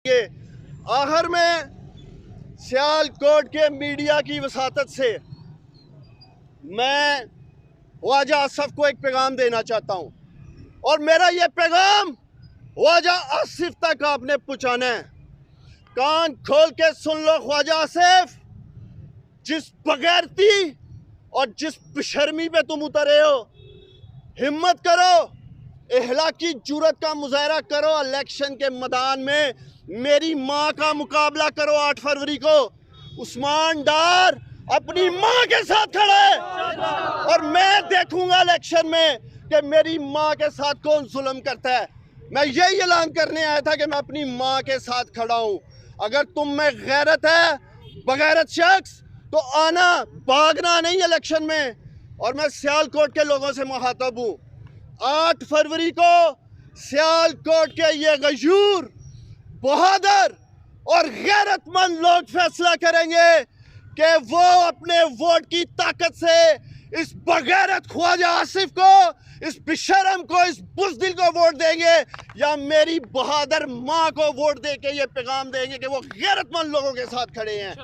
آخر میں سیالکوٹ کے میڈیا کی وساطت سے میں خواجہ آصف کو ایک پیغام دینا چاہتا ہوں، اور میرا یہ پیغام خواجہ آصف تک آپ نے پہنچانا ہے۔ کان کھول کے سن لو خواجہ آصف، جس بغیرتی اور جس بشرمی پہ تم اترے ہو، ہمت کرو، اخلاقی جرات کا مظاہرہ کرو، الیکشن کے میدان میں میری ماں کا مقابلہ کرو 8 فروری کو۔ عثمان ڈار اپنی ماں کے ساتھ کھڑا ہے، اور میں دیکھوں گا الیکشن میں کہ میری ماں کے ساتھ کون ظلم کرتا ہے۔ میں یہی اعلان کرنے آیا تھا کہ میں اپنی ماں کے ساتھ کھڑا ہوں۔ اگر تم میں غیرت ہے، بغیرت شخص، تو آنا، بھاگنا نہیں الیکشن میں۔ اور میں سیالکوٹ کے لوگوں سے مخاطب ہوں، 8 فروری کو سیالکوٹ کے یہ غیور، بہادر اور غیرت مند لوگ فیصلہ کریں گے کہ وہ اپنے ووٹ کی طاقت سے اس بغیرت خواجہ آصف کو، اس بشرم کو، اس بزدل کو ووٹ دیں گے، یا میری بہادر ماں کو ووٹ دے کے یہ پیغام دیں گے کہ وہ غیرت مند لوگوں کے ساتھ کھڑے ہیں۔